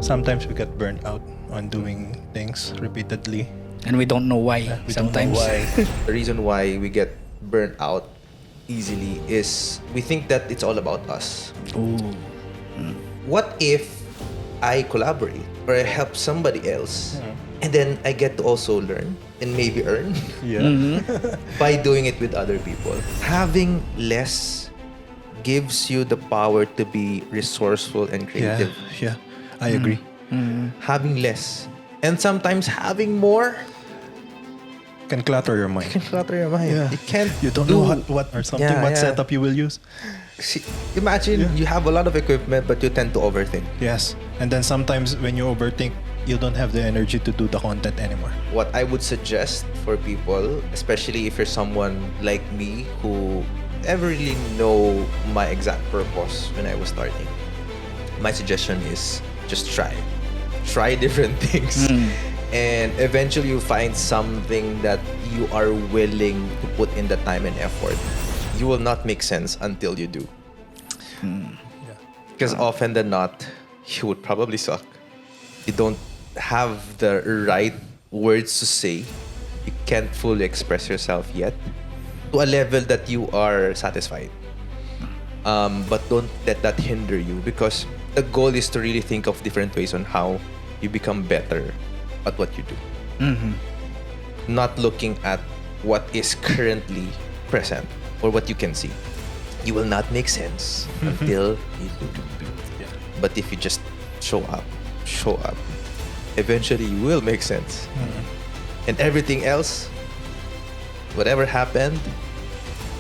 Sometimes we get burnt out on doing things repeatedly. And we don't know why We sometimes. don't know why. The reason why we get burnt out easily is we think that it's all about us. Ooh. What if I collaborate or I help somebody else and then I get to also learn and maybe earn Yeah. by doing it with other people? Having less gives you the power to be resourceful and Yeah. creative. Yeah. I agree. Having less and sometimes having more Can clutter your mind. can clutter your mind. Yeah. You can't You don't know what or something, Yeah, what yeah. setup you will use. See, imagine you have a lot of equipment but you tend to overthink. Yes. And then sometimes when you overthink, you don't have the energy to do the content anymore. What I would suggest for people, especially if you're someone like me who never really know my exact purpose when I was starting, my suggestion is just try. Try different things. And eventually you'll find something that you are willing to put in the time and effort. You will not make sense until you do. Because often than not, you would probably suck. You don't have the right words to say. You can't fully express yourself yet to a level that you are satisfied. But don't let that hinder you, because the goal is to really think of different ways on how you become better at what you do. Not looking at what is currently present or what you can see. You will not make sense until you do. Yeah. But if you just show up, eventually you will make sense. And everything else, whatever happened,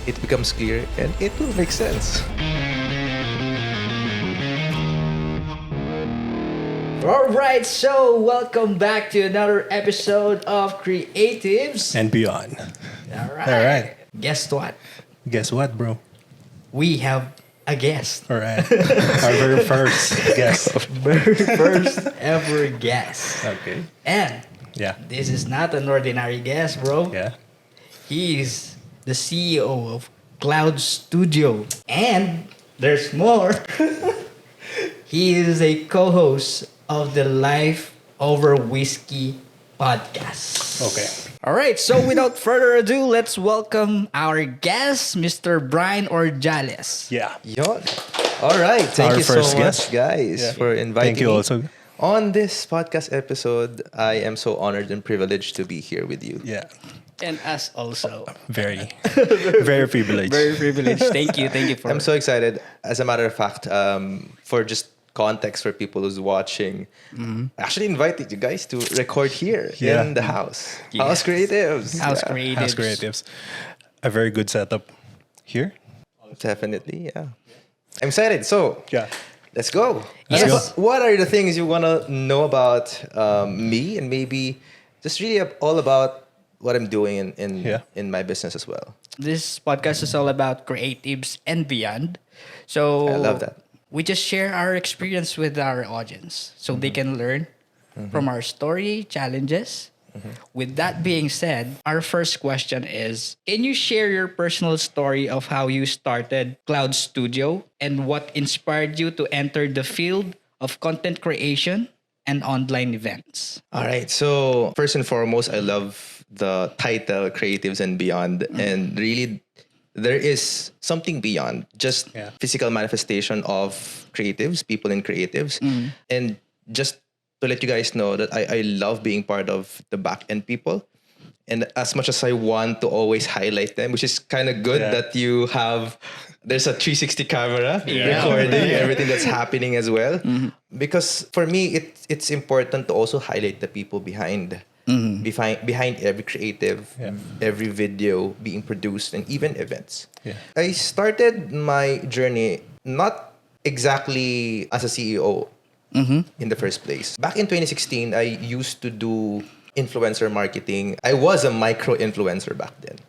it becomes clear and it will make sense. Alright, so welcome back to another episode of Creatives. And beyond. Alright. All right. Guess what? Guess what, bro? We have a guest. All right. Our very first guest. Very first ever guest. Okay. And Yeah. this is not an ordinary guest, bro. Yeah. He is the CEO of Cloud Studio. And there's more. He is a co-host of the Life Over Whiskey podcast. Okay. All right, so without further ado, let's welcome our guest, Mr. Brian Orjales. Yeah. Yon. All right. Thank Our you so first much, guest. guys, Yeah. for inviting Thank you me. also. On this podcast episode, I am so honored and privileged to be here with you. Yeah. And us also. Very, very privileged. Very privileged. Thank you for I'm so excited. As a matter of fact, for just context for people who's watching, I actually invited you guys to record here Yeah. in the house. Yes. House Creatives. House Yeah, Creatives. House Creatives. A very good setup here. Definitely, yeah. I'm excited. So, Yeah. let's go. Let's So go. what are the things you want to know about me, and maybe just really all about what I'm doing in my business as well? This podcast is all about creatives and beyond. So I love that. We just share our experience with our audience so they can learn from our story, challenges. With that being said, our first question is, can you share your personal story of how you started Cloud Studio and what inspired you to enter the field of content creation and online events? All right. So first and foremost, I love the title Creatives and Beyond. And really, there is something beyond just Yeah. physical manifestation of creatives, people in creatives. And just to let you guys know that I love being part of the back end people. And as much as I want to always highlight them, which is kind of good Yeah. that you have, there's a 360 camera Yeah. recording everything that's happening as well. Because for me, it's important to also highlight the people behind every creative, Yeah. every video being produced, and even events. Yeah. I started my journey not exactly as a CEO in the first place. Back in 2016, I used to do influencer marketing. I was a micro influencer back then.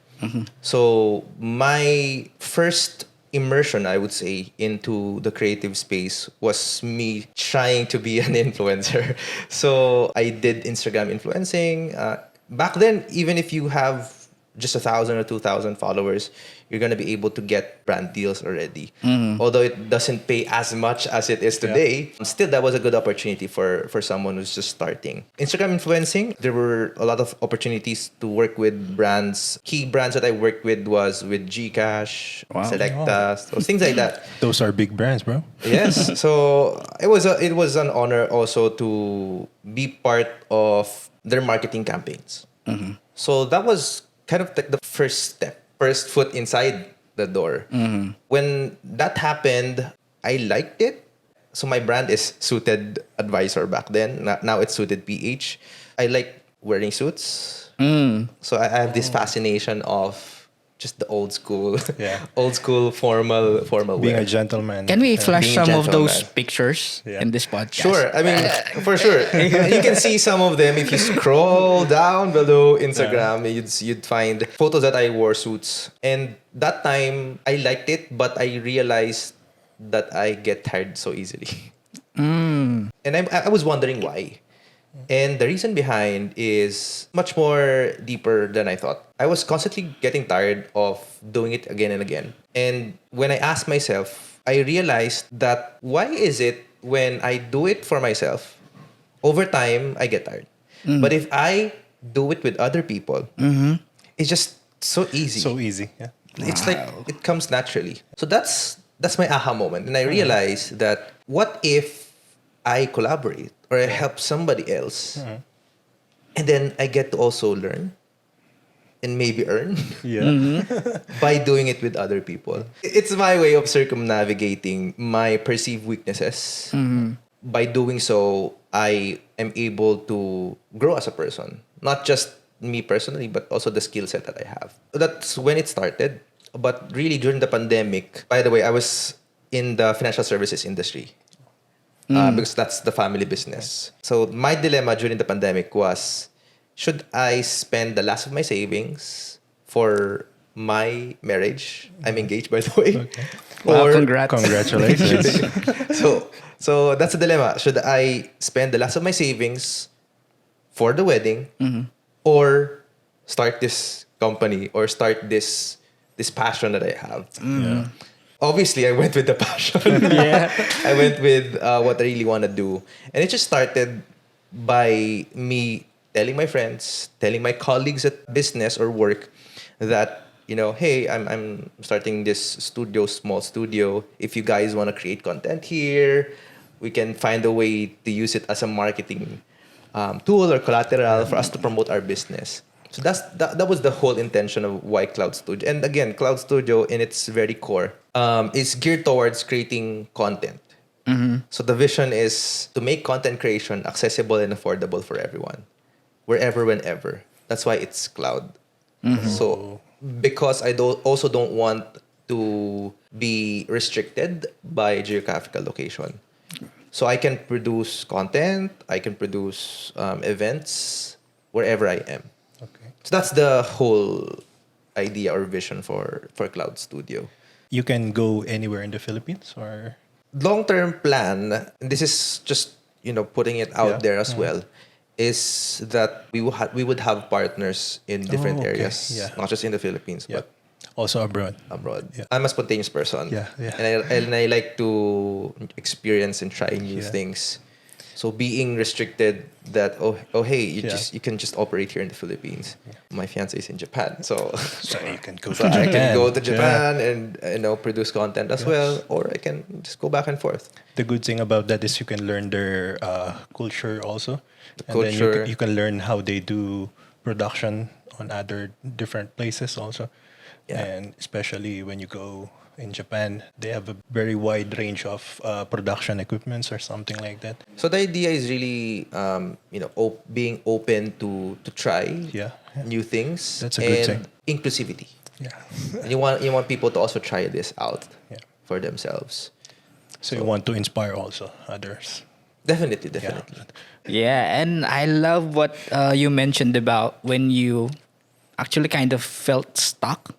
So my first immersion, I would say, into the creative space was me trying to be an influencer. So I did Instagram influencing. Back then, even if you have just 1,000 or 2,000 followers, you're gonna be able to get brand deals already. Although it doesn't pay as much as it is today, still that was a good opportunity for someone who's just starting. Instagram influencing, there were a lot of opportunities to work with brands. Key brands that I worked with was with Gcash, Selecta, so things like that. Those are big brands, bro. Yes, so it was an honor also to be part of their marketing campaigns. So that was kind of like the first step, first foot inside the door. When that happened, I liked it. So my brand is Suited Advisor back then. Now it's Suited PH. I like wearing suits. So I have this fascination of just the old school, formal Being wear. a gentleman. Can we flash Being a some of those gentleman. pictures in this podcast? Sure. I mean, for sure. You can see some of them if you scroll down below Instagram. You'd find photos that I wore suits. And that time, I liked it, but I realized that I get tired so easily. And I was wondering why. And the reason behind is much more deeper than I thought. I was constantly getting tired of doing it again and again. And when I asked myself, I realized that why is it when I do it for myself, over time, I get tired. But if I do it with other people, it's just so easy. So easy. Yeah. It's like it comes naturally. So that's my aha moment. And I realized that what if I collaborate or I help somebody else and then I get to also learn and maybe earn Yeah. by doing it with other people. It's my way of circumnavigating my perceived weaknesses. By doing so, I am able to grow as a person. Not just me personally, but also the skill set that I have. That's when it started. But really during the pandemic, by the way, I was in the financial services industry. Because that's the family business. So my dilemma during the pandemic was, should I spend the last of my savings for my marriage? I'm engaged, by the way. Wow, congrats. Congratulations. So that's a dilemma. Should I spend the last of my savings for the wedding or start this company or start this passion that I have? Obviously, I went with the passion. I went with what I really want to do. And it just started by me telling my friends, telling my colleagues at business or work that, hey, I'm starting this small studio. If you guys want to create content here, we can find a way to use it as a marketing tool or collateral for us to promote our business. So that was the whole intention of why Cloud Studio. And again, Cloud Studio in its very core is geared towards creating content. So the vision is to make content creation accessible and affordable for everyone, wherever, whenever. That's why it's cloud. So because I also don't want to be restricted by geographical location. So I can produce content, I can produce events wherever I am. Okay. So that's the whole idea or vision for Cloud Studio. You can go anywhere in the Philippines or Long-term plan, and this is just putting it out there as well, is that we would have partners in different okay. areas, Yeah. not just in the Philippines, but also abroad. abroad. Yeah. I'm a spontaneous person. Yeah. And I like to experience and try new Yeah. things. So being restricted that hey, Yeah. you can just operate here in the Philippines. My fiance is in Japan, so So you can go to so Japan. I can go to Yeah. Japan and produce content as well, or I can just go back and forth. The good thing about that is you can learn their culture also. And then culture. you can learn how they do production on other different places also. Yeah. And especially when you go in Japan, they have a very wide range of production equipments or something like that. So the idea is really, being open to try Yeah. new things. That's a good and thing. inclusivity. Yeah. And you want people to also try this out Yeah. for themselves. So you want to inspire also others. Definitely. Yeah, and I love what you mentioned about when you actually kind of felt stuck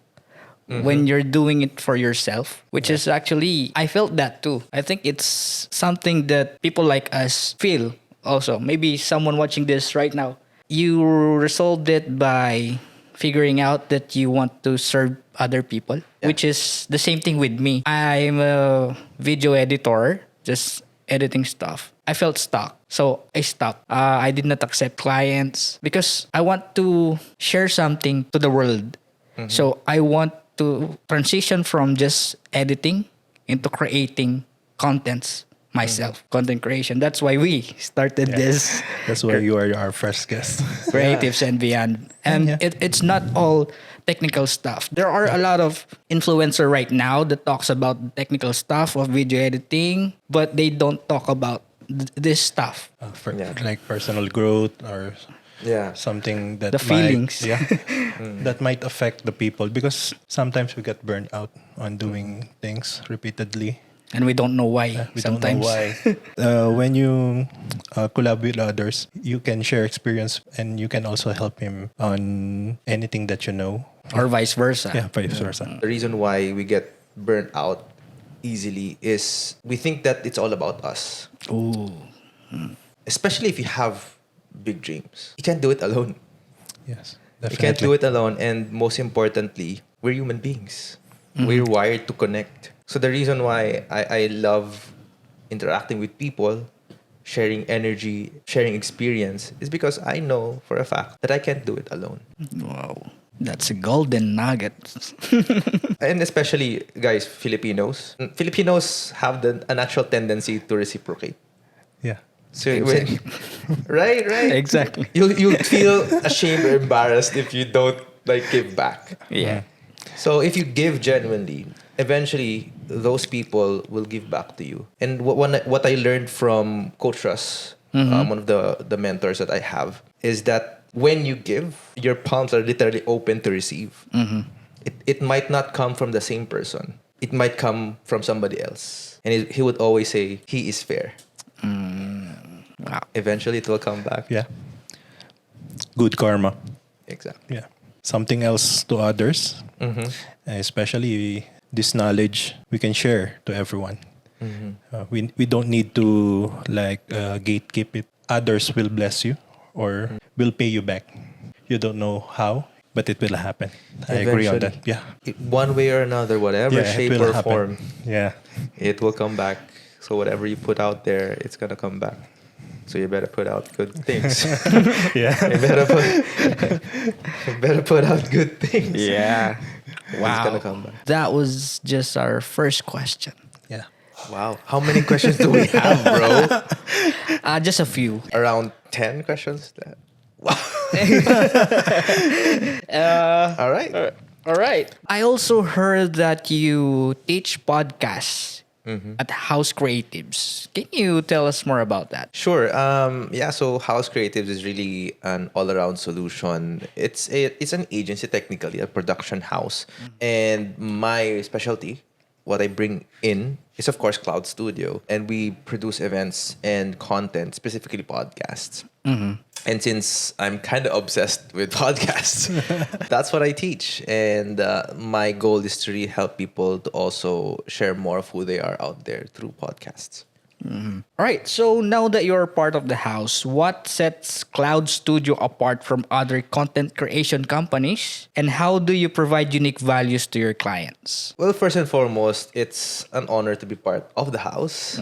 when you're doing it for yourself, which is actually, I felt that too. I think it's something that people like us feel also. Maybe someone watching this right now, you resolved it by figuring out that you want to serve other people, which is the same thing with me. I'm a video editor, just editing stuff. I felt stuck. So I stopped. I did not accept clients because I want to share something to the world. So I want to transition from just editing into creating contents myself, content creation. That's why we started this That's why you are our first guest. Creatives and Beyond. And it's not all technical stuff. There are a lot of influencer right now that talks about technical stuff of video editing, but they don't talk about this stuff. Like personal growth or something that The feelings. that might affect the people, because sometimes we get burned out on doing things repeatedly. And we don't know why We sometimes. don't know why. When you collab with others, you can share experience and you can also help him on anything that you know. Or vice versa. Yeah, vice versa. The reason why we get burnt out easily is we think that it's all about us. Ooh. Especially if you have big dreams. You can't do it alone. Yes, You definitely. can't do it alone. And most importantly, we're human beings. We're wired to connect. So the reason why I love interacting with people, sharing energy, sharing experience, is because I know for a fact that I can't do it alone. Wow. That's a golden nugget. And especially, guys, Filipinos. Filipinos have a natural tendency to reciprocate. Yeah. So right. Exactly. You'll feel ashamed or embarrassed if you don't give back. Yeah. So if you give genuinely, eventually those people will give back to you. And what I learned from Coach Russ, one of the mentors that I have, is that when you give, your palms are literally open to receive. It might not come from the same person. It might come from somebody else. And he would always say, he is fair. Wow. Eventually it will come back. Yeah. Good karma. Exactly. Yeah. Something else to others, especially this knowledge we can share to everyone. We don't need to gatekeep it. Others will bless you or will pay you back. You don't know how, but it will happen. I agree on that. Eventually. Yeah. One way or another, whatever Yeah, it shape will or happen. form, Yeah. it will come back. So whatever you put out there, it's gonna come back. So you better put out good things. Yeah. You better put out good things. Yeah. It's Wow. gonna come back. That was just our first question. Yeah. Wow. How many questions do we have, bro? Just a few. Around 10 questions? Wow. All right. All right. I also heard that you teach podcasts at House Creatives. Can you tell us more about that? Sure. So House Creatives is really an all-around solution. It's an agency, technically, a production house. And my specialty, what I bring in, is of course Cloud Studio. And we produce events and content, specifically podcasts. And since I'm kind of obsessed with podcasts, that's what I teach. And my goal is to really help people to also share more of who they are out there through podcasts. All right. So now that you're part of the house, what sets Cloud Studio apart from other content creation companies? And how do you provide unique values to your clients? Well, first and foremost, it's an honor to be part of the house.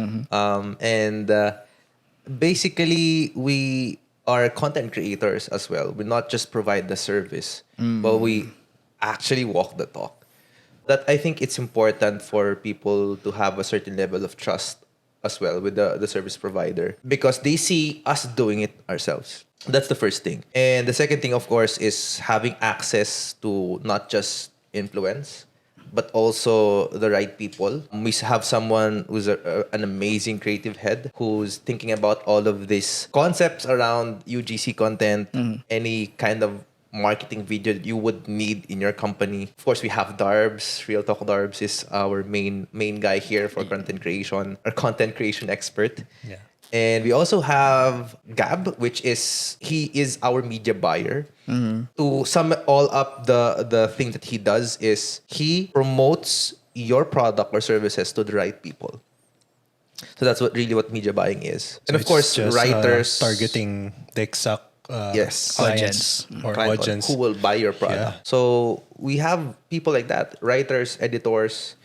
Basically, we are content creators as well. We not just provide the service, but we actually walk the talk. That I think it's important for people to have a certain level of trust as well with the service provider, because they see us doing it ourselves. That's the first thing. And the second thing, of course, is having access to not just influence, but also the right people. We have someone who's an amazing creative head who's thinking about all of these concepts around UGC content, any kind of marketing video that you would need in your company. Of course, we have Darbs. Real Talk Darbs is our main guy here for content creation, our content creation expert. Yeah. And we also have Gab, he is our media buyer. To sum it all up, the thing that he does is he promotes your product or services to the right people. So that's what media buying is. So And of it's course, just, writers. targeting the exact Yes. clients or Client audience. who will buy your product. Yeah. So we have people like that, writers, editors.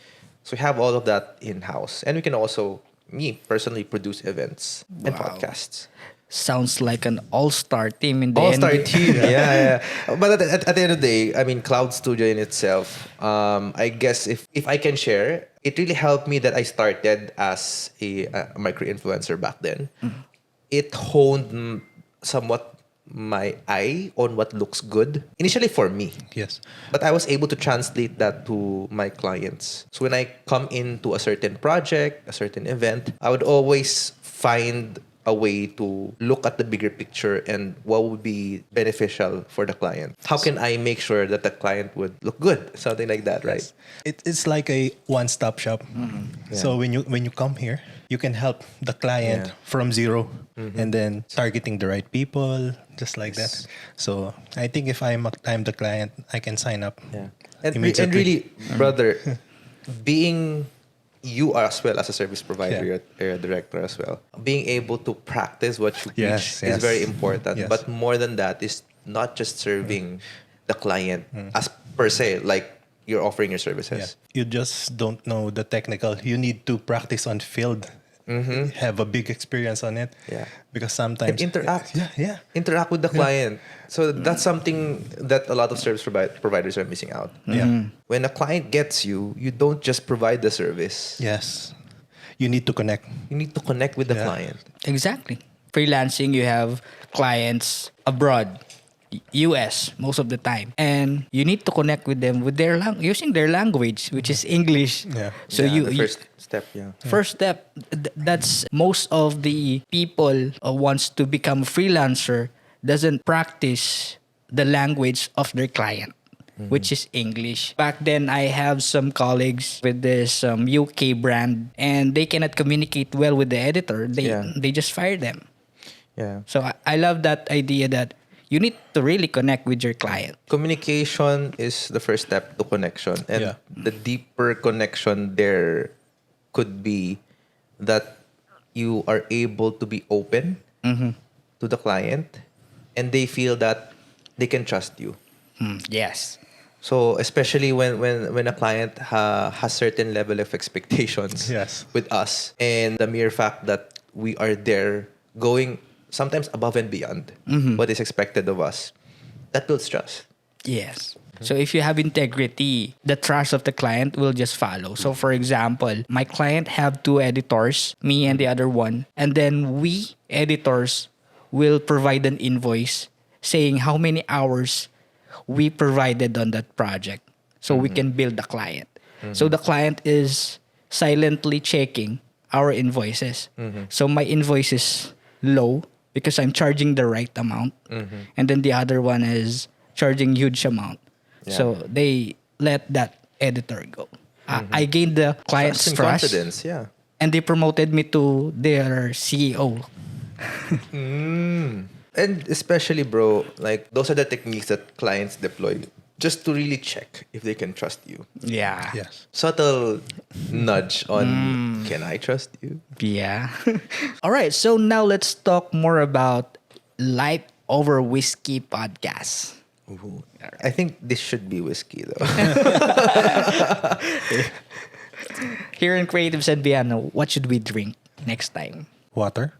So we have all of that in-house. And we can also, me personally, produce events and Wow. podcasts. Sounds like an all-star team in the All-star NBA. team. Yeah. But at the end of the day, I mean, Cloud Studio in itself, I guess if I can share, it really helped me that I started as a micro-influencer back then. It honed somewhat my eye on what looks good, initially for me. Yes. But I was able to translate that to my clients. So when I come into a certain project, a certain event, I would always find a way to look at the bigger picture and what would be beneficial for the client. How can I make sure that the client would look good? Something like that, right? It's like a one-stop shop. So Yeah. when you come here, you can help the client Yeah. from zero and then targeting the right people, just like that. So I think if I'm the client, I can sign up. Yeah. And Immediately. really, brother, being you as well as a service provider, Yeah. you're a director as well. Being able to practice what you Yes, preach is yes. very important. Yes. But more than that is not just serving the client as per se, like you're offering your Yeah. services. You just don't know the technical. You need to practice on field. Have a big experience on it. Yeah. Because And sometimes interact. Yeah. Interact with the client. So that's something that a lot of service providers are missing out. Yeah. When a client gets you, you don't just provide the service. Yes. You need to connect. You need to connect with the Yeah. client. Exactly. Freelancing, you have clients abroad, US most of the time, and you need to connect with them with their using their language, which is English. Yeah. So Yeah, you, the you first step, yeah. first step, that's most of the people wants to become a freelancer doesn't practice the language of their client, which is English. Back then, I have some colleagues with this UK brand, and they cannot communicate well with the editor. They just fire them. Yeah. So I love that idea that you need to really connect with your client. Communication is the first step to connection. And Yeah. the deeper connection there could be that you are able to be open to the client and they feel that they can trust you. Yes. So especially when a client has certain level of expectations Yes. with us, and the mere fact that we are there going sometimes above and beyond what is expected of us, that builds trust. Yes. So if you have integrity, the trust of the client will just follow. So for example, my client have two editors, me and the other one, and then we editors will provide an invoice saying how many hours we provided on that project so we can bill the client. So the client is silently checking our invoices. So my invoice is low because I'm charging the right amount. And then the other one is charging huge amount. Yeah. So they let that editor go. I gained the client's And trust. confidence, yeah. And they promoted me to their CEO. And especially, bro, like those are the techniques that clients deploy just to really check if they can trust you. Yeah. Yes. Subtle nudge on can I trust you? Yeah. All right. So now let's talk more about Life Over Whiskey podcast. Ooh. I think this should be whiskey though. Here in Creatives and Biano, what should we drink next time? Water.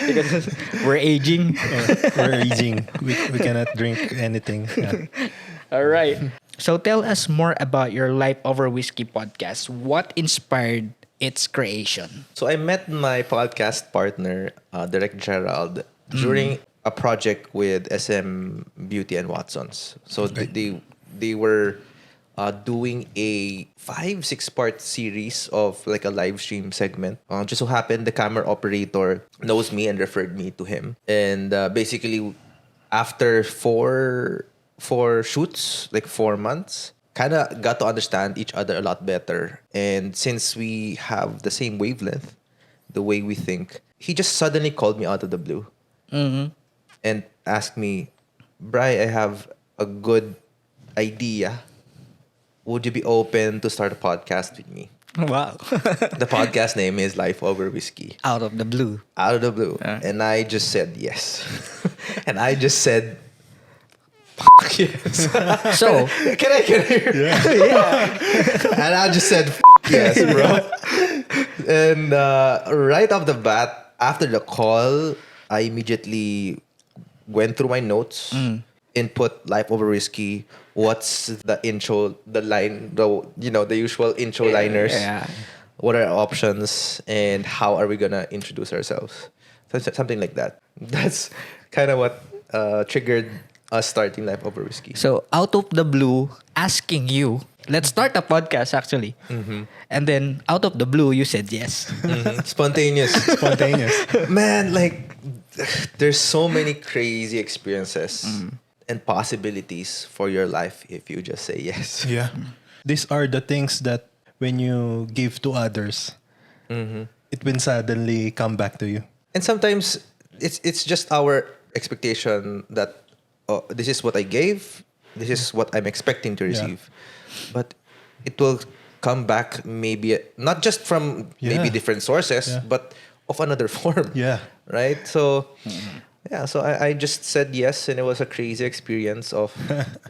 Because we're aging. We're aging. We cannot drink anything. Yeah. All right. So tell us more about your Life Over Whiskey podcast. What inspired its creation? So I met my podcast partner, Derek Gerald, during a project with SM Beauty and Watsons. So they were doing a 5-6 part series of like a live stream segment. Just so happened the camera operator knows me and referred me to him. And basically, after four shoots, like 4 months, kind of got to understand each other a lot better. And since we have the same wavelength, the way we think, he just suddenly called me out of the blue and asked me, Bri, I have a good idea. Would you be open to start a podcast with me? Wow. The podcast name is Life Over Whiskey. Out of the blue. Out of the blue. And I just said yes. And I just said, fuck yes. So, Can I hear? Yeah. And I just said, yes, bro. And right off the bat, after the call, I immediately went through my notes, input Life Over Whiskey. What's the intro, the line, the usual intro liners. Yeah. What are our options and how are we gonna introduce ourselves? Something like that. That's kind of what triggered us starting Life Over Whiskey. So, out of the blue, asking you, let's start a podcast actually. And then, out of the blue, you said yes. Spontaneous. Spontaneous. Man, like, there's so many crazy experiences and possibilities for your life if you just say yes. Yeah. These are the things that when you give to others, it will suddenly come back to you. And sometimes it's just our expectation that, oh, this is what I gave, this is what I'm expecting to receive. But it will come back maybe not just from maybe different sources, but of another form. Yeah. Right? So so I just said yes, and it was a crazy experience of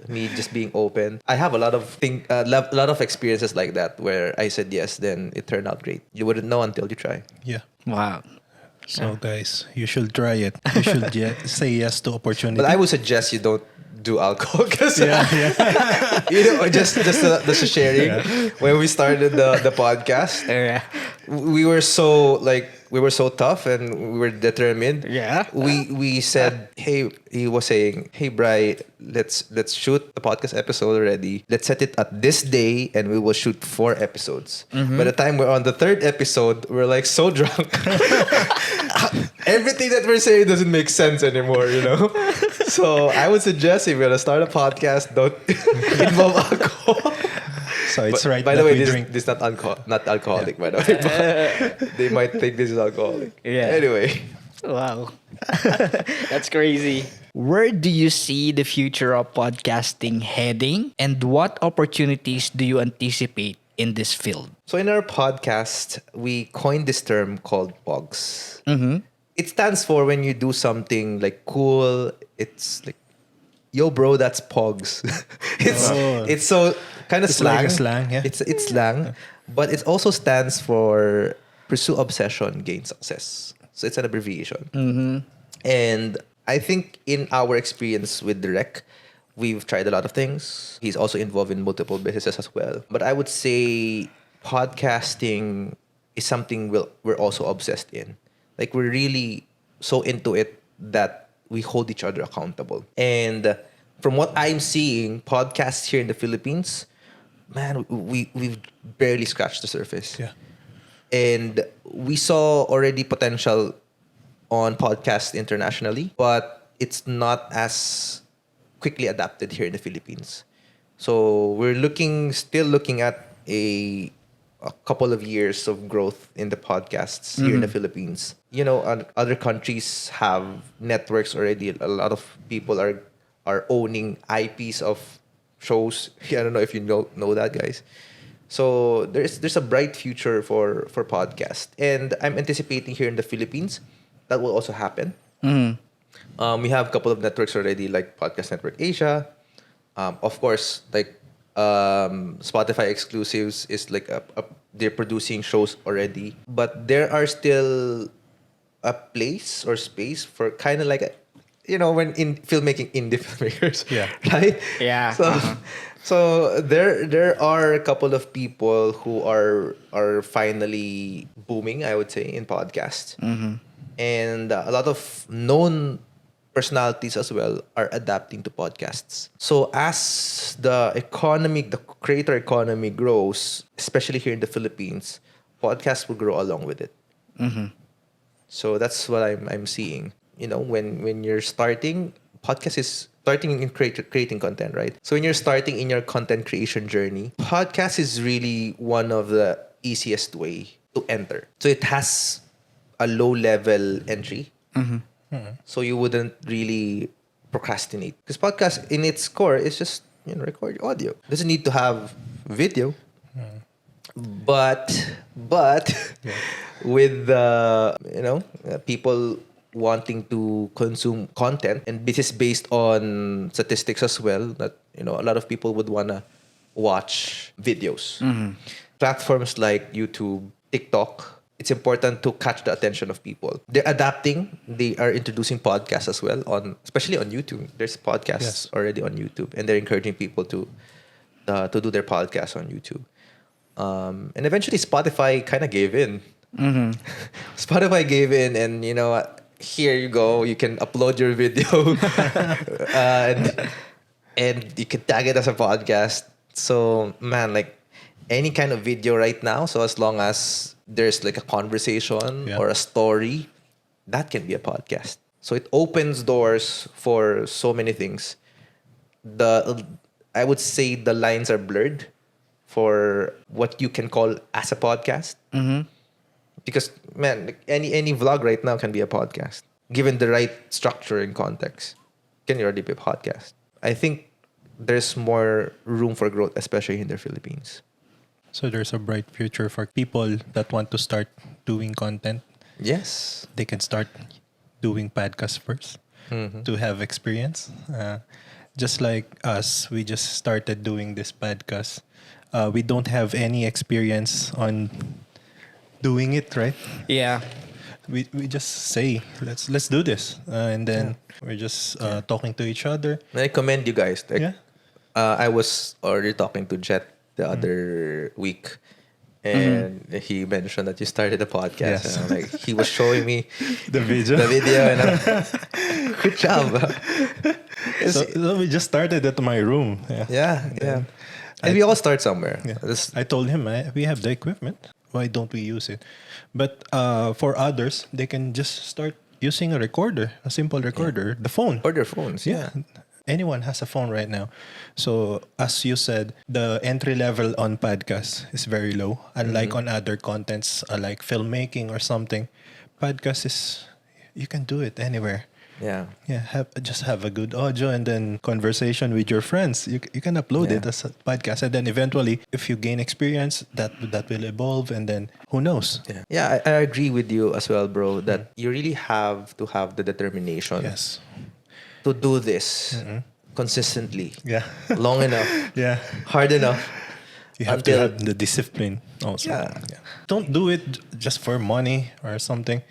me just being open. I have a lot of experiences like that where I said yes, then it turned out great. You wouldn't know until you try. Yeah. Wow. So guys, you should try it. You should say yes to opportunity. But I would suggest you don't do alcohol because just a sharing. When we started the podcast, we were so tough and we were determined. Yeah. We said, hey, he was saying, hey Bri, let's shoot the podcast episode already. Let's set it at this day and we will shoot 4 episodes. By the time we're on the 3rd episode, we're like so drunk. Everything that we're saying doesn't make sense anymore, So I would suggest if you're gonna start a podcast, don't involve alcohol. So it's right. By the way, we this drink. is not alcoholic. By the way, but they might think this is alcoholic. Yeah. Anyway, Wow. That's crazy. Where do you see the future of podcasting heading, and what opportunities do you anticipate in this field? so in our podcast, we coined this term called POGs. It stands for when you do something like cool. It's like, yo, bro, that's POGs. It's so kind of It's slang. like a slang, yeah. It's slang, but it also stands for pursue obsession, gain success. So it's an abbreviation. And I think in our experience with the rec, we've tried a lot of things. He's also involved in multiple businesses as well. But I would say podcasting is something we're also obsessed in. Like, we're really so into it that we hold each other accountable. And from what I'm seeing, podcasts here in the Philippines, man, we've barely scratched the surface. Yeah. And we saw already potential on podcasts internationally, but it's not as quickly adapted here in the Philippines. So we're still looking at a couple of years of growth in the podcasts here in the Philippines. Other countries have networks already. A lot of people are owning IPs of shows. I don't know if you know that, guys. So there's a bright future for podcast, and I'm anticipating here in the Philippines that will also happen. We have a couple of networks already, like Podcast Network Asia. Of course, like Spotify exclusives is like they're producing shows already, but there are still a place or space for kind of like when in filmmaking, indie filmmakers, right? Yeah. So there are a couple of people who are finally booming, I would say, in podcasts, and a lot of known personalities as well are adapting to podcasts. So as the creator economy grows, especially here in the Philippines, podcasts will grow along with it. So that's what I'm seeing. When you're starting, podcast is starting in creating content, right? So when you're starting in your content creation journey, podcast is really one of the easiest way to enter. So it has a low level entry. So you wouldn't really procrastinate. Because podcast in its core is just record your audio. It doesn't need to have video. But with people wanting to consume content, and this is based on statistics as well, that a lot of people would wanna watch videos. Platforms like YouTube, TikTok, it's important to catch the attention of people. They're adapting. They are introducing podcasts as well, especially on YouTube. There's podcasts Yes. already on YouTube, and they're encouraging people to do their podcasts on YouTube. And eventually Spotify kind of gave in. Spotify gave in, and here you go. You can upload your video, and you can tag it as a podcast. So man, like any kind of video right now. So as long as there's like a conversation Yeah. or a story, that can be a podcast. So it opens doors for so many things. I would say the lines are blurred for what you can call as a podcast. Because man, like any vlog right now can be a podcast, given the right structure and context. Can already be a podcast. I think there's more room for growth, especially in the Philippines. So there's a bright future for people that want to start doing content. Yes. They can start doing podcasts first to have experience. Just like us, we just started doing this podcast. We don't have any experience on doing it, right? Yeah. We just say let's do this, and then we're just talking to each other. And I commend you guys. Like, Yeah. I was already talking to Jet the other week, and he mentioned that you started a podcast. Yes. And I'm like, he was showing me The video. the video, and I'm, good job. So we just started at my room. Yeah. And we all start somewhere. Yeah. This- I told him we have the equipment. Why don't we use it? But for others, they can just start using a recorder, a simple recorder, the phone. Or their phones. Yeah. Anyone has a phone right now. So as you said, the entry level on podcasts is very low. Unlike on other contents like filmmaking or something, podcast is, you can do it anywhere. Yeah. Yeah, just have a good audio and then conversation with your friends. You can upload it Yeah. as a podcast, and then eventually, if you gain experience, that will evolve, and then who knows? Yeah, I agree with you as well, bro, that you really have to have the determination Yes. to do this consistently, Yeah. long enough, Yeah. hard enough. You have to have the discipline also. Yeah. Don't do it just for money or something.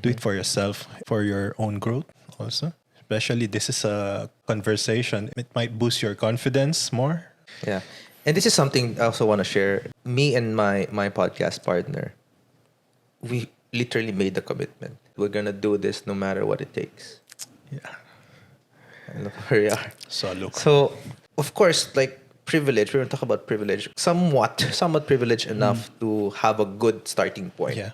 Do it for yourself, for your own growth also. Especially this is a conversation. It might boost your confidence more. Yeah. And this is something I also want to share. Me and my podcast partner, we literally made the commitment. We're going to do this no matter what it takes. Yeah. And look where we are. So look. So, of course, like privilege, we're going to talk about privilege. Somewhat privileged enough to have a good starting point. Yeah.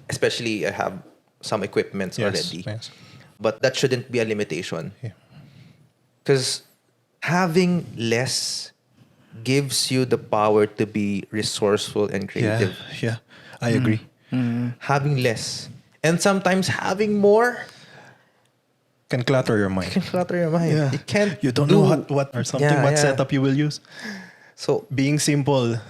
Especially I have some equipments Yes. already. Yes. But that shouldn't be a limitation. Yeah. Because having less gives you the power to be resourceful and creative. Yeah. I agree. Having less. And sometimes having more Can clutter your mind. can clutter your mind. Yeah. It can't You don't know what or something, Yeah, what yeah. setup you will use. So Being simple.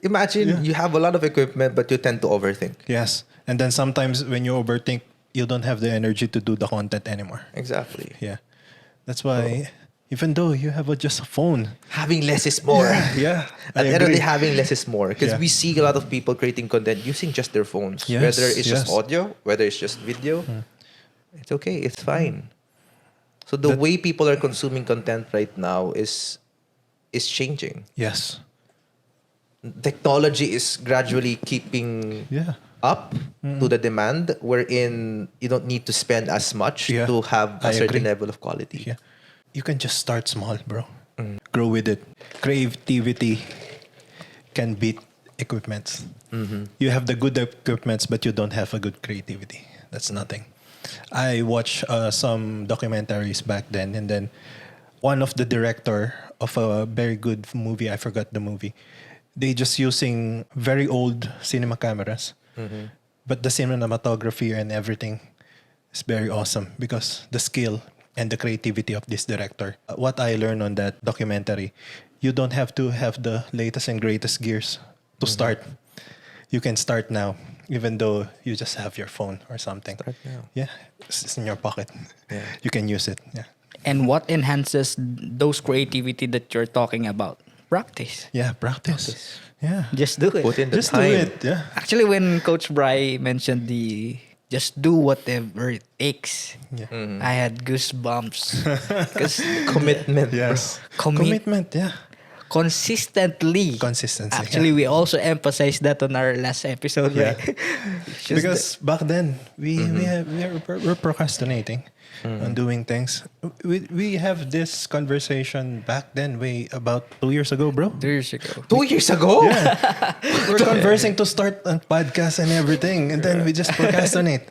imagine you have a lot of equipment, but you tend to overthink. Yes. And then sometimes when you overthink, you don't have the energy to do the content anymore. Exactly. Yeah. That's why even though you have just a phone. Having less is more. Yeah. At I the end of the agree. day, having less is more. Because Yeah. we see a lot of people creating content using just their phones. Yes, Whether it's just yes. audio, whether it's just video. It's okay. It's fine. So the way people are consuming content right now is changing. Yes. Technology is gradually keeping Yeah. up to the demand, wherein you don't need to spend as much Yeah. to have a I certain agree. level of quality. Yeah. You can just start small, bro. Grow with it. Creativity can beat equipments. You have the good equipments, but you don't have a good creativity. That's nothing. I watched some documentaries back then, and then one of the director of a very good movie, I forgot the movie, they just using very old cinema cameras. But the cinematography and everything is very awesome because the skill and the creativity of this director. What I learned on that documentary, you don't have to have the latest and greatest gears to start. You can start now, even though you just have your phone or something. Start now. Yeah, it's in your pocket. Yeah. You can use it. Yeah, And what enhances those creativity that you're talking about? Practice. yeah. Practice. Yeah, Just do it. Put in the just time. do it. Yeah, Actually, when Coach Bry mentioned the just do whatever it takes, yeah. I had goosebumps. Because Commitment. Yes, Commit- commitment. Yeah, consistently. consistency. Actually, yeah. we also emphasized that on our last episode, Yeah. right? Just Because back then we're procrastinating on doing things. We have this conversation back then, way about 2 years ago, bro. 2 years ago. 2 years ago? Yeah, we're conversing to start a podcast and everything, and then we just procrastinate.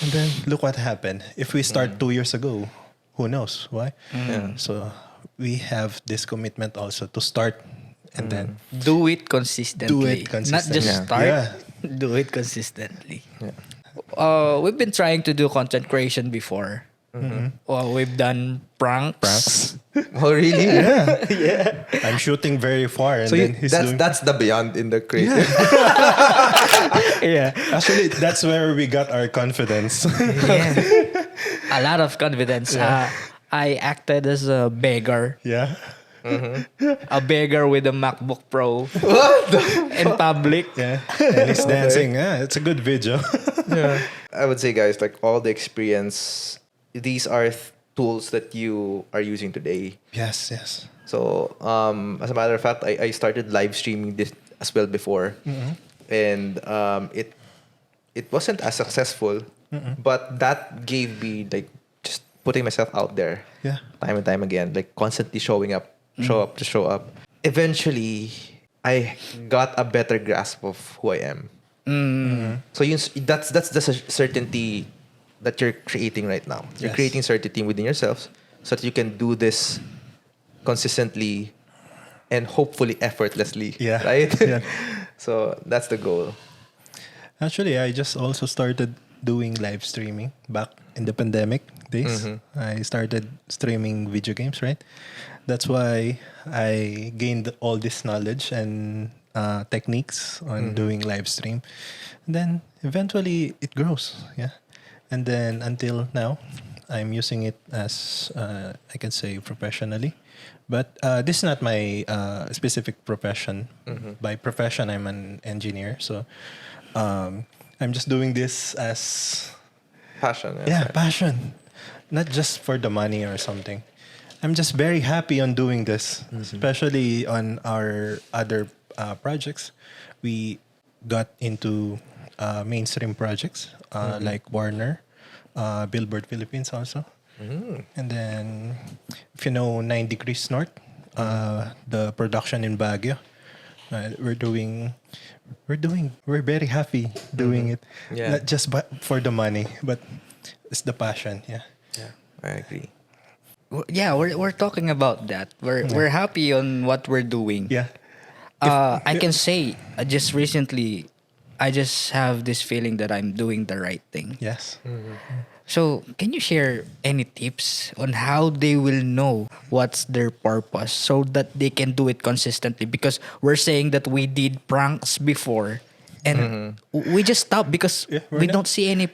And then look what happened. If we start 2 years ago, who knows why? Yeah. So we have this commitment also to start, and then Do it consistently. do it Not consistently. just Yeah. start. Yeah. Do it consistently. Yeah. We've been trying to do content creation before. We've done pranks. Pranks. Oh, really? I'm shooting very far, and So then he's doing. that's the beyond in the creative. Yeah. Actually, that's where we got our confidence. Yeah. A lot of confidence. I acted as a beggar. Yeah. A beggar with a MacBook Pro in public. Yeah. And he's dancing. Yeah, it's a good video. Yeah. I would say, guys, like all the experience, these are tools that you are using today. Yes, yes. So, as a matter of fact, I started live streaming this as well before, and it wasn't as successful, but that gave me like just putting myself out there, Yeah. time and time again, like constantly showing up, show up. Eventually, I got a better grasp of who I am. So that's the certainty that you're creating right now. You're Yes. creating certainty within yourselves so that you can do this consistently and hopefully effortlessly. Yeah. Right? Yeah. So that's the goal. Actually, I just also started doing live streaming back in the pandemic days. I started streaming video games, right? That's why I gained all this knowledge and techniques on doing live stream. And then eventually it grows, yeah. And then until now, I'm using it as, I can say, professionally. But this is not my specific profession. By profession, I'm an engineer. So I'm just doing this as, Passion. yeah, passion. Not just for the money or something. I'm just very happy on doing this, especially on our other projects. We got into mainstream projects like Warner, Billboard Philippines also. And then, if you know 9 Degrees North, the production in Baguio, we're very happy doing it. Yeah. Not just for the money, but it's the passion. Yeah. Yeah, I agree. Yeah, we're talking about that. We're happy on what we're doing. Yeah. I can say just recently, I just have this feeling that I'm doing the right thing. Yes. So, can you share any tips on how they will know what's their purpose so that they can do it consistently? Because we're saying that we did pranks before and we just stopped because Yeah, we don't see any,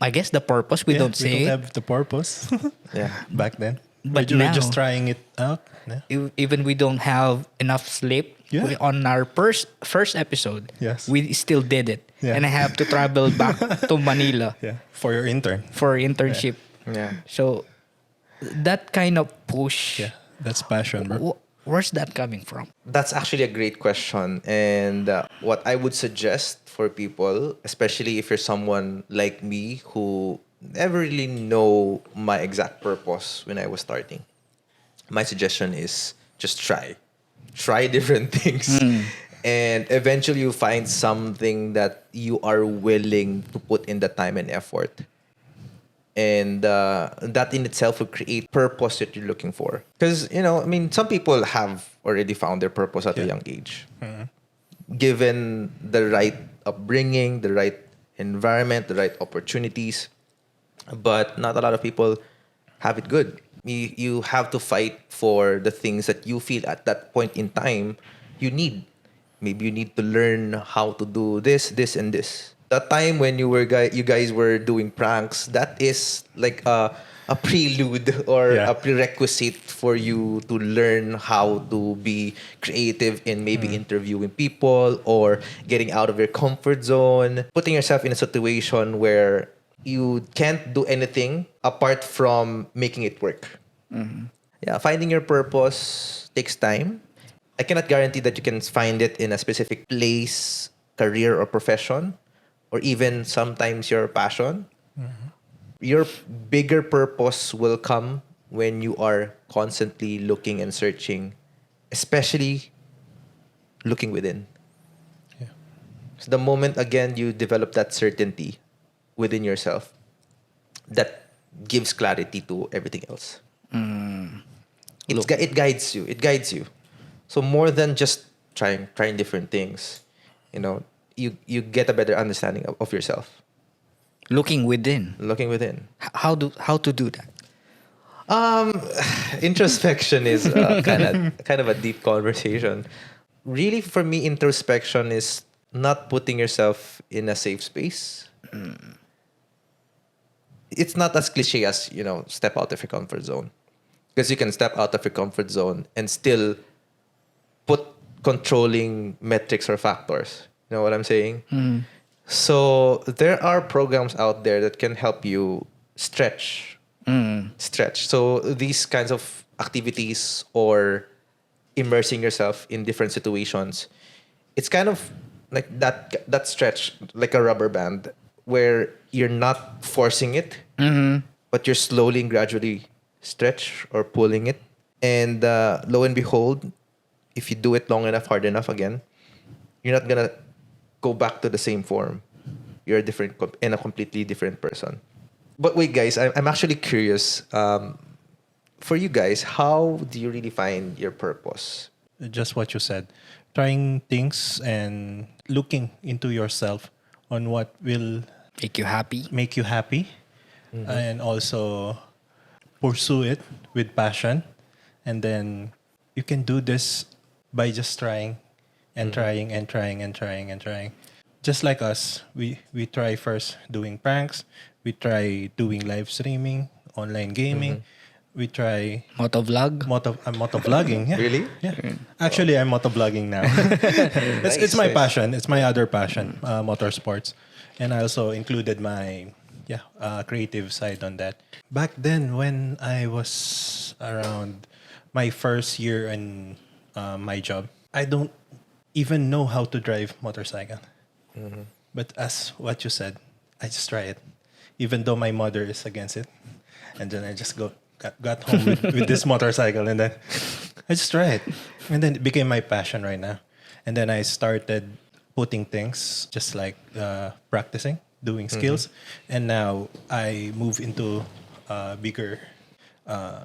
I guess, the purpose. We Yeah, don't we see don't it. have the purpose Yeah. back then. But we're just now- trying it out. Yeah. Even we don't have enough sleep. Yeah. On our first episode, Yes. we still did it. Yeah. And I have to travel back to Manila Yeah. For your intern. for internship. Yeah. So, that kind of push, Yeah. That's passion, bro. where's that coming from? That's actually a great question. And what I would suggest for people, especially if you're someone like me who never really know my exact purpose when I was starting, my suggestion is just try. Try different things. And eventually you find something that you are willing to put in the time and effort. And that in itself will create purpose that you're looking for. Because, some people have already found their purpose at a young age. Given the right upbringing, the right environment, the right opportunities. But not a lot of people have it good. You have to fight for the things that you feel at that point in time you need. Maybe you need to learn how to do this, this, and this. The time when you guys were doing pranks, that is like a prelude or Yeah. a prerequisite for you to learn how to be creative in maybe interviewing people or getting out of your comfort zone, putting yourself in a situation where you can't do anything apart from making it work. Yeah, finding your purpose takes time. I cannot guarantee that you can find it in a specific place, career, or profession, or even sometimes your passion. Your bigger purpose will come when you are constantly looking and searching, especially looking within. Yeah. So the moment again you develop that certainty within yourself, that gives clarity to everything else. It guides you. It guides you. So more than just trying different things, you get a better understanding of yourself. Looking within. Looking within. How to do that? Introspection is kind of a deep conversation. Really, for me, introspection is not putting yourself in a safe space. It's not as cliche as step out of your comfort zone, because you can step out of your comfort zone and still put controlling metrics or factors. You know what I'm saying? So there are programs out there that can help you stretch. So these kinds of activities or immersing yourself in different situations, it's kind of like that stretch, like a rubber band, where you're not forcing it, but you're slowly and gradually stretch or pulling it. And lo and behold, if you do it long enough, hard enough again, you're not gonna go back to the same form. You're a different and a completely different person. But wait, guys, I'm actually curious. For you guys, how do you really find your purpose? Just what you said. Trying things and looking into yourself on what will Make you happy? make you happy, and also pursue it with passion. And then you can do this by just trying and trying and trying and trying and trying. Just like us, we try first doing pranks, we try doing live streaming, online gaming, we try Motovlog? motovlogging. Yeah. Really? Yeah. Actually, I'm motovlogging now. It's my Nice. passion. It's my other passion, motorsports. And I also included my creative side on that. Back then, when I was around my first year in my job, I don't even know how to drive motorcycle. But as what you said, I just try it, even though my mother is against it. And then I just got home with this motorcycle, and then I just try it, and then it became my passion right now. And then I started putting things, just like practicing, doing skills, and now I move into bigger,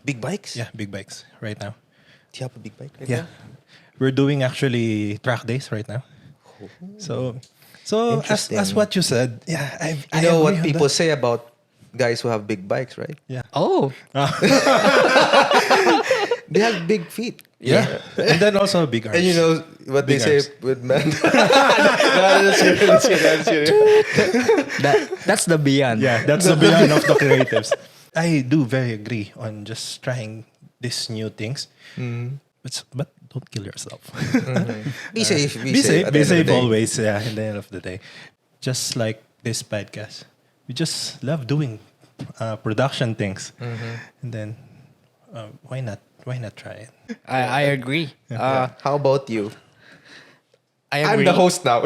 Big bikes? yeah, big bikes right now. Do you have a big bike right Yeah, now? we're doing actually track days right now. So as Interesting. what you said, yeah, I You know agree what on people that. say about guys who have big bikes, right? Yeah. Oh, They have big feet. Yeah. And then also big arms. And you know what they Big say arms. with men? that's the beyond. Yeah, that's the beyond of the creatives. I do very agree on just trying these new things. But don't kill yourself. Be safe. Be safe. at the Be end of the safe day. always. Yeah, at the end of the day. Just like this podcast. We just love doing production things. And then why not? Why not try it? I agree. How about you? I I'm agree. the host now.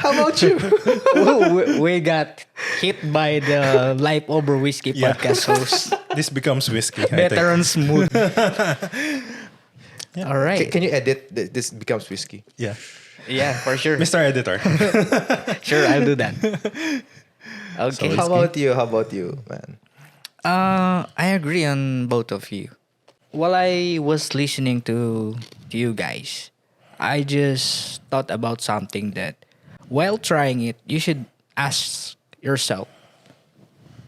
How about you? we got hit by the Life Over Whiskey Yeah. podcast host. This becomes whiskey. I think. Veteran smooth. All right. Can you edit? This becomes whiskey. Yeah. Yeah, for sure. Mr. Editor. Sure, I'll do that. Okay. How about you? How about you, man? I agree on both of you. While I was listening to you guys, I just thought about something that while trying it, you should ask yourself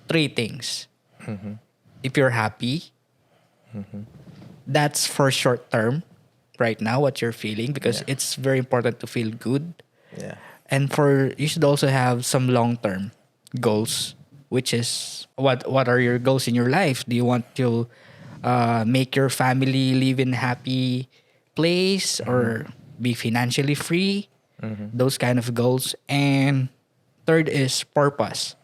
three things. If you're happy, that's for short term, right now, what you're feeling, because Yeah. it's very important to feel good. Yeah. And you should also have some long-term goals, which is what are your goals in your life? Do you want to make your family live in a happy place or be financially free? Those kind of goals. And third is purpose.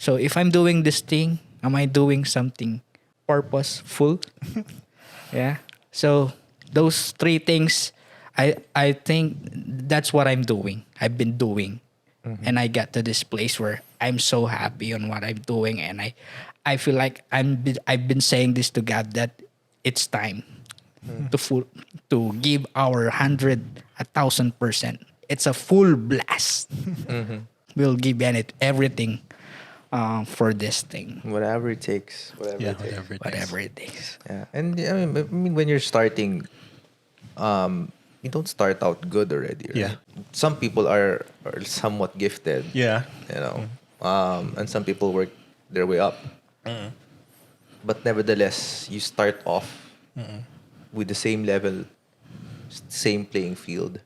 So if I'm doing this thing, am I doing something purposeful? Yeah. So those three things, I think that's what I'm doing. I've been doing, and I got to this place where I'm so happy on what I'm doing, and I feel like I've been saying this to God that it's time to give our 100,000%. It's a full blast. We'll give everything for this thing, Whatever it takes. Whatever Yeah, it takes. whatever it is. whatever it takes. Yeah. And I mean, when you're starting, you don't start out good already. Right? Yeah. Some people are somewhat gifted. Yeah. You know, and some people work their way up. But nevertheless, you start off with the same level, same playing field.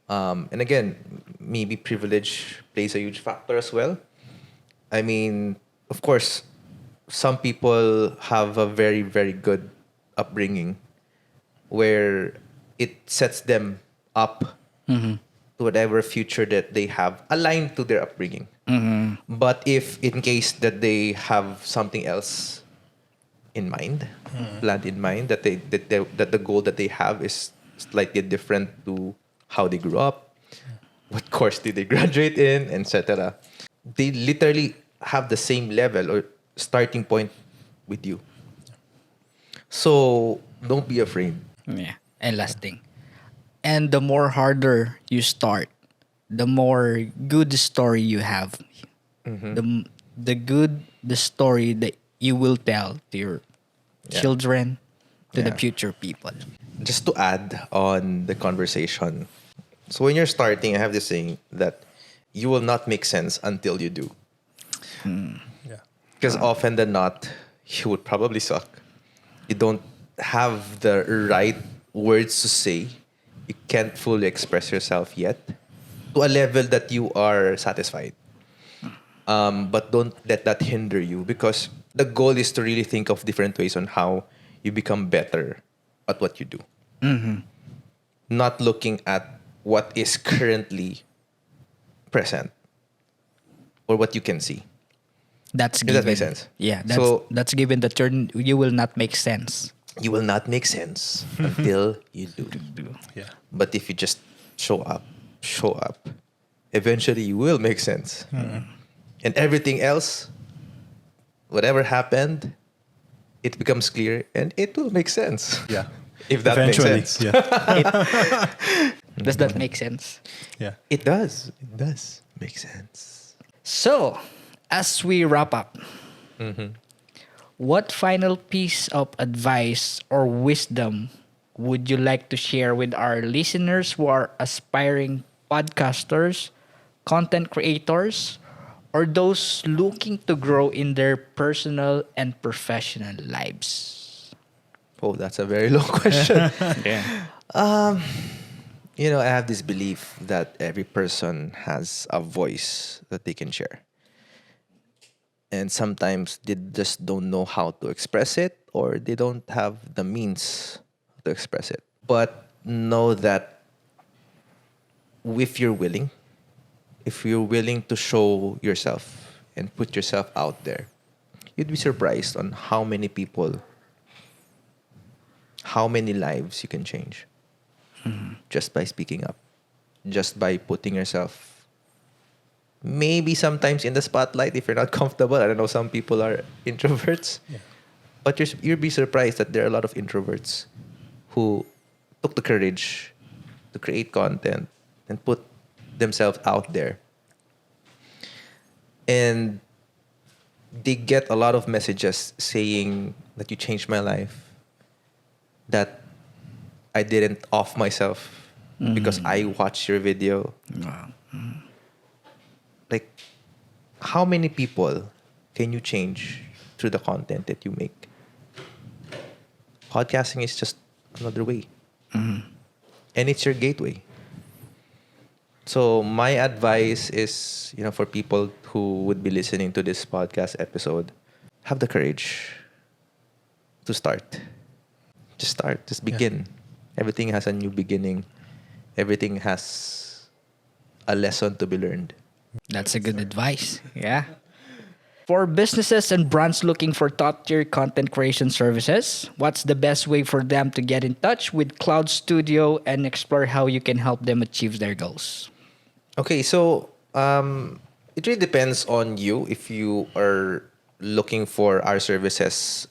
And again, maybe privilege plays a huge factor as well. I mean, of course, some people have a very, very good upbringing where it sets them up to whatever future that they have aligned to their upbringing. But if in case that they have something else in mind, planned in mind, that that the goal that they have is slightly different to how they grew up, what course did they graduate in, etc. They literally have the same level or starting point with you. So don't be afraid. Yeah. And last thing. And the more harder you start, the more good story you have. The story that you will tell to your children, to the Yeah. future people. Just to add on the conversation. So when you're starting, I have this saying that you will not make sense until you do. Yeah. Because often than not, you would probably suck. You don't have the right words to say. You can't fully express yourself yet to a level that you are satisfied. But don't let that hinder you, because the goal is to really think of different ways on how you become better at what you do. Not looking at what is currently present or what you can see. That's Does given. that make sense? Yeah. So- That's given the turn. You will not make sense. You will not make sense until you do. Yeah. But if you just show up, eventually you will make sense. And everything else, whatever happened, it becomes clear and it will make sense. Yeah. If that Eventually. makes sense. Yeah. Does that make sense? It Yeah. does. It does make sense. So, as we wrap up, what final piece of advice or wisdom would you like to share with our listeners who are aspiring podcasters, content creators, or those looking to grow in their personal and professional lives? Oh, that's a very long question. Yeah. I have this belief that every person has a voice that they can share. And sometimes they just don't know how to express it, or they don't have the means to express it. But know that if you're willing to show yourself and put yourself out there, you'd be surprised on how many people, how many lives you can change just by speaking up, just by putting yourself maybe sometimes in the spotlight if you're not comfortable. I don't know, some people are introverts. Yeah. But you'll be surprised that there are a lot of introverts who took the courage to create content and put themselves out there. And they get a lot of messages saying that you changed my life, that I didn't off myself because I watched your video. Wow. Like, how many people can you change through the content that you make? Podcasting is just another way. And it's your gateway. So my advice is, for people who would be listening to this podcast episode, have the courage to start. Just start. Just begin. Everything has a new beginning. Everything has a lesson to be learned. That's a good advice. Yeah. For businesses and brands looking for top-tier content creation services, what's the best way for them to get in touch with Cloud Studio and explore how you can help them achieve their goals? Okay, so it really depends on you if you are looking for our services.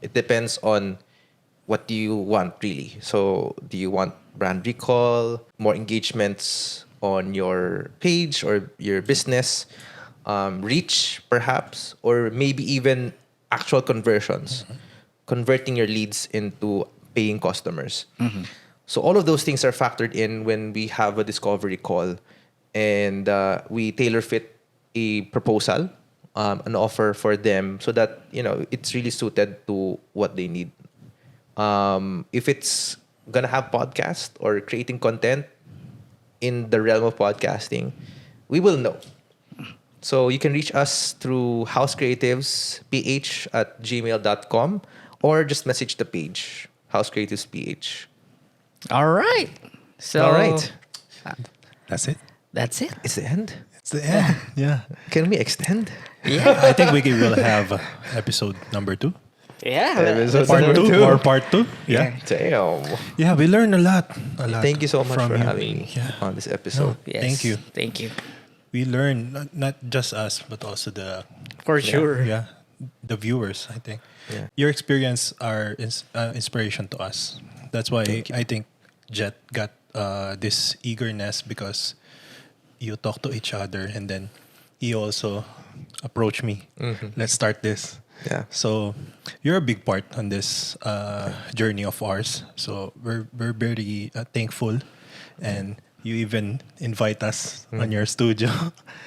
It depends on what do you want really. So do you want brand recall, more engagements on your page or your business, reach perhaps, or maybe even actual conversions, converting your leads into paying customers. So all of those things are factored in when we have a discovery call, and we tailor fit a proposal, an offer for them so that it's really suited to what they need. If it's gonna have podcast or creating content in the realm of podcasting, we will know. So you can reach us through housecreativesph@gmail.com or just message the page, housecreativesph. All right. So All right. That's it. That's it. It's the end. It's the end. Yeah. Can we extend? Yeah. I think we will have episode number 2. Yeah. Episode Part number 2 two. or part 2. Yeah. Damn. Yeah, we learned a lot. A lot. Thank you so much from for you. having me Yeah. on this episode. No. Thank you. Thank you. We learned not just us, but also the For sure. the viewers. I think Yeah. your experience are inspiration to us. That's why I think Jet got this eagerness, because you talk to each other, and then he also approached me. Let's start this. Yeah. So you're a big part on this journey of ours. So we're very thankful, and you even invite us on your studio.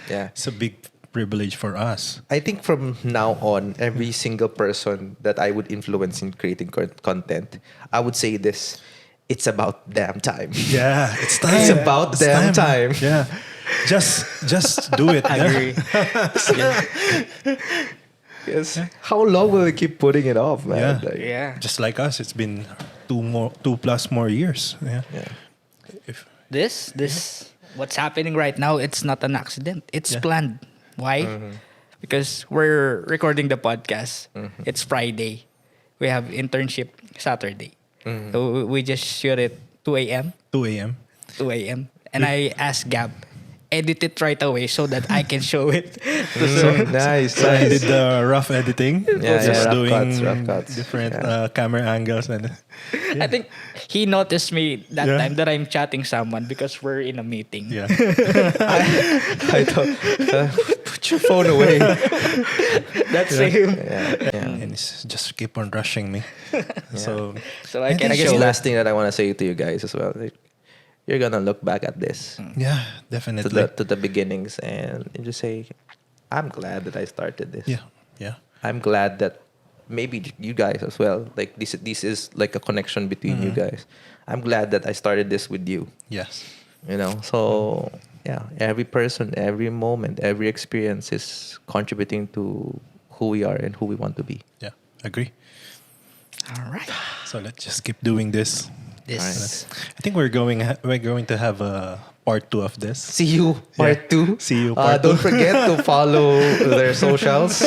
Yeah. It's a big privilege for us. I think from now on, every single person that I would influence in creating content, I would say this: it's about damn time. Yeah, it's time. It's about It's damn time. Yeah, just do it. I agree. Yes. How long will we keep putting it off, man? Yeah. Like, Yeah. Just like us, it's been 2+ more years. Yeah. yeah. If, This what's happening right now, it's not an accident. It's planned. Why? Because we're recording the podcast. It's Friday. We have internship Saturday. So we just shoot it 2 a.m. 2 a.m. 2 a.m. And I asked Gab, edit it right away so that I can show it. Nice. So I did the rough editing. Yeah, just rough doing cuts. different Yeah. camera angles, and I think he noticed me that Yeah. time that I'm chatting someone because we're in a meeting. yeah. I thought, put your phone away. That's him. Yeah. And it's just keep on rushing me. So So I can And I guess show last thing that I want to say to you guys as well, like, you're gonna look back at this yeah, to definitely. the beginnings and just say, I'm glad that I started this. Yeah. I'm glad that maybe you guys as well. Like this is like a connection between you guys. I'm glad that I started this with you. Yes. So yeah, every person, every moment, every experience is contributing to who we are and who we want to be. Yeah. Agree. All right. So let's just keep doing this. This. I think we're going to have a part 2 of this. See you part 2. See you part Don't 2. forget to follow their socials,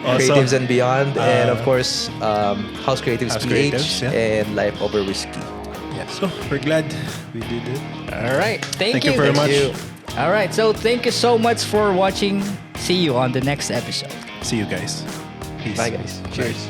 Also, Creatives and Beyond, and of course, House Creatives House PH Creatives, yeah. and Life Over Whiskey. yeah. So we're glad we did it. All right. Thank you very much. All right. So thank you so much for watching. See you on the next episode. See you guys. Peace. Bye, guys. Cheers.